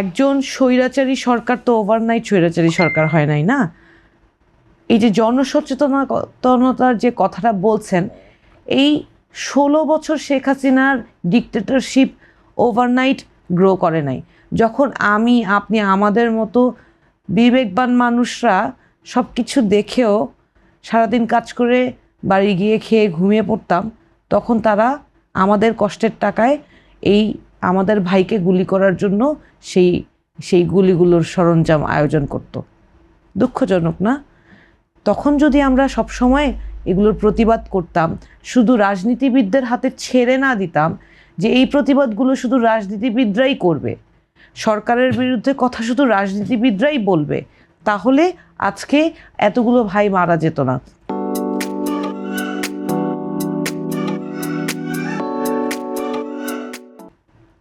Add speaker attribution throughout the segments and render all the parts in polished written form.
Speaker 1: একজন স্বৈরাচারী সরকার তো ওভারনাইট স্বৈরাচারী সরকার হয় নাই না। এই যে জনসচেতনতার যে কথাটা বলছেন, এই 16 বছর শেখ হাসিনার ডিক্টেটরশিপ ওভারনাইট গ্রো করে নাই। যখন আমি আপনি আমাদের মতো বিবেকবান মানুষরা সব কিছু দেখেও সারাদিন কাজ করে বাড়ি গিয়ে খেয়ে ঘুমিয়ে পড়তাম, তখন তারা আমাদের কষ্টের টাকায় এই আমাদের ভাইকে গুলি করার জন্য সেই গুলিগুলোর সরঞ্জাম আয়োজন করত। দুঃখজনক না? তখন যদি আমরা সবসময় এগুলোর প্রতিবাদ করতাম, শুধু রাজনীতিবিদদের হাতে ছেড়ে না দিতাম যে এই প্রতিবাদগুলো শুধু রাজনীতিবিদরাই করবে, সরকারের বিরুদ্ধে কথা শুধু রাজনীতিবিদরাই বলবে, তাহলে আজকে এতগুলো ভাই মারা যেত না।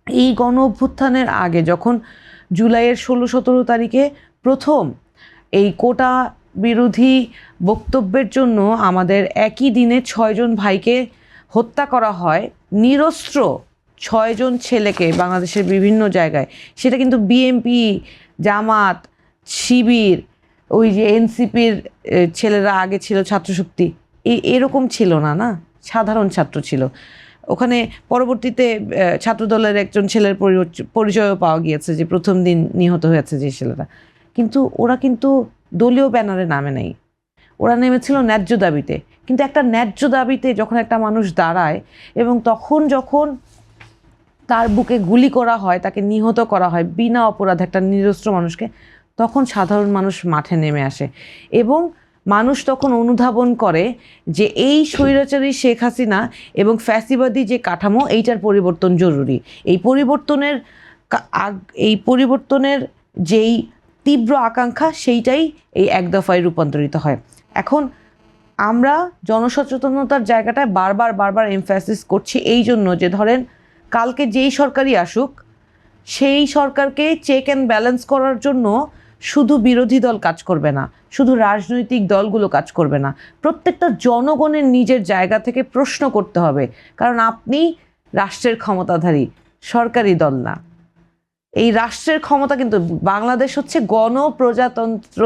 Speaker 1: এই গণ অভ্যুত্থানের আগে যখন জুলাইয়ের 16-17 তারিখে প্রথম এই কোটা বিরোধী বক্তব্যের জন্য আমাদের একই দিনে 6 জন ভাইকে হত্যা করা হয়, নিরস্ত্র 6 জন ছেলেকে বাংলাদেশের বিভিন্ন জায়গায়, সেটা কিন্তু বিএনপি, জামাত, শিবির, ওই যে এনসিপির ছেলেরা আগে ছিল, ছাত্রশক্তি, এরকম ছিল না, সাধারণ ছাত্র ছিল ওখানে। পরবর্তীতে ছাত্রদলের একজন ছেলের পরিচয়ও পাওয়া গিয়েছে যে প্রথম দিন নিহত হয়েছে যে ছেলেরা, কিন্তু ওরা কিন্তু দলীয় ব্যানারে নামে নাই, ওরা নেমেছিল ন্যায্য দাবিতে। কিন্তু একটা ন্যায্য দাবিতে যখন একটা মানুষ দাঁড়ায় এবং যখন তার বুকে গুলি করা হয়, তাকে নিহত করা হয় বিনা অপরাধে একটা নিরস্ত্র মানুষকে, তখন সাধারণ মানুষ মাঠে নেমে আসে এবং মানুষ তখন অনুধাবন করে যে এই স্বৈরাচারী শেখ হাসিনা এবং ফ্যাসিবাদী যে কাঠামো, এইটার পরিবর্তন জরুরি। এই পরিবর্তনের যেই তীব্র আকাঙ্ক্ষা, সেইটাই এই এক দফায় রূপান্তরিত হয়। এখন আমরা জনসচেতনতার জায়গাটায় বারবার এমফ্যাসিস করছি এই জন্য যে ধরেন কালকে যেই সরকারই আসুক, সেই সরকারকে চেক অ্যান্ড ব্যালেন্স করার জন্য শুধু বিরোধী দল কাজ করবে না, শুধু রাজনৈতিক দলগুলো কাজ করবে না, প্রত্যেকটা জনগণের নিজের জায়গা থেকে প্রশ্ন করতে হবে। কারণ আপনি রাষ্ট্রের ক্ষমতাধারী, সরকারি দল না। এই রাষ্ট্রের ক্ষমতা কিন্তু, বাংলাদেশ হচ্ছে গণপ্রজাতন্ত্র,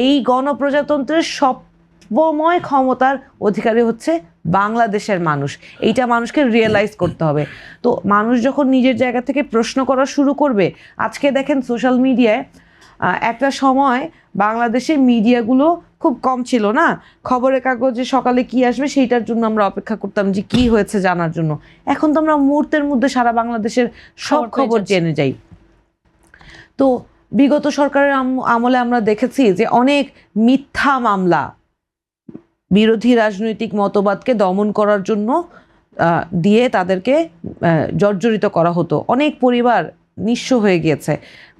Speaker 1: এই গণপ্রজাতন্ত্রের সর্বময় ক্ষমতার অধিকারী হচ্ছে বাংলাদেশের মানুষ। এইটা মানুষকে রিয়েলাইজ করতে হবে। তো মানুষ যখন নিজের জায়গা থেকে প্রশ্ন করা শুরু করবে, আজকে দেখেন সোশ্যাল মিডিয়ায় একটা সময় বাংলাদেশে মিডিয়াগুলো খুব কম ছিল না, খবরের কাগজে সকালে কি আসবে সেইটার জন্য আমরা অপেক্ষা করতাম যে কি হয়েছে জানার জন্য। এখন তো আমরা মুহূর্তের মধ্যে সারা বাংলাদেশের সব খবর জেনে যাই। তো বিগত সরকারের আমলে আমরা দেখেছি যে অনেক মিথ্যা মামলা বিরোধী রাজনৈতিক মতবাদকে দমন করার জন্য দিয়ে তাদেরকে জর্জরিত করা হতো। অনেক পরিবার নিঃস্ব হয়ে গিয়েছে,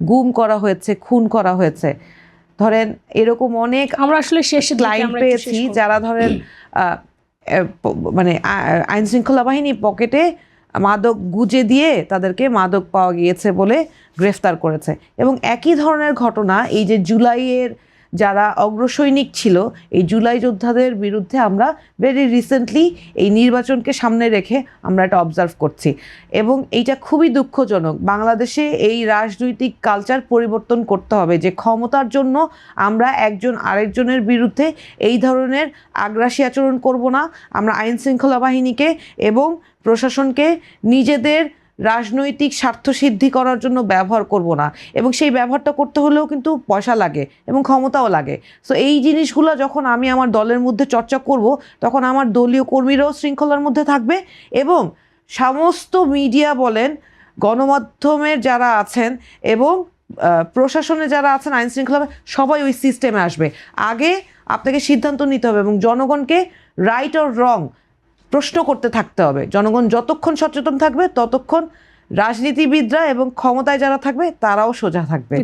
Speaker 1: গুম করা হয়েছে, খুন করা হয়েছে। ধরেন এরকম অনেক আমরা আসলে শেষ লাইন পেয়েছি যারা ধরেন মানে আইন শৃঙ্খলা বাহিনী পকেটে মাদক গুজে দিয়ে তাদেরকে মাদক পাওয়া গিয়েছে বলে গ্রেফতার করেছে। এবং একই ধরনের ঘটনা এই যে জুলাইয়ের যারা অগ্রসৈনিক ছিল, এই জুলাই যোদ্ধাদের বিরুদ্ধে আমরা ভেরি রিসেন্টলি এই নির্বাচনকে সামনে রেখে আমরা এটা অবজার্ভ করছি। এবং এইটা খুবই দুঃখজনক। বাংলাদেশে এই রাজনৈতিক কালচার পরিবর্তন করতে হবে যে ক্ষমতার জন্য আমরা একজন আরেকজনের বিরুদ্ধে এই ধরনের আগ্রাসী আচরণ করব না। আমরা আইন শৃঙ্খলা বাহিনীকে এবং প্রশাসনকে নিজেদের রাজনৈতিক স্বার্থ সিদ্ধি করার জন্য ব্যবহার করব না, এবং সেই ব্যবহারটা করতে হলেও কিন্তু পয়সা লাগে এবং ক্ষমতাও লাগে। সো এই জিনিসগুলো যখন আমি আমার দলের মধ্যে চর্চা করব, তখন আমার দলীয় কর্মীরাও শৃঙ্খলার মধ্যে থাকবে এবং সমস্ত মিডিয়া বলেন, গণমাধ্যমের যারা আছেন এবং প্রশাসনে যারা আছেন, আইন শৃঙ্খলা, সবাই ওই সিস্টেমে আসবে। আগে আপনাকে সিদ্ধান্ত নিতে হবে এবং জনগণকে রাইট অর রং প্রশ্ন করতে থাকতে হবে। জনগণ যতক্ষণ সচেতন থাকবে ততক্ষণ রাজনীতিবিদরা এবং ক্ষমতায় যারা থাকবে তারাও সোজা থাকবে।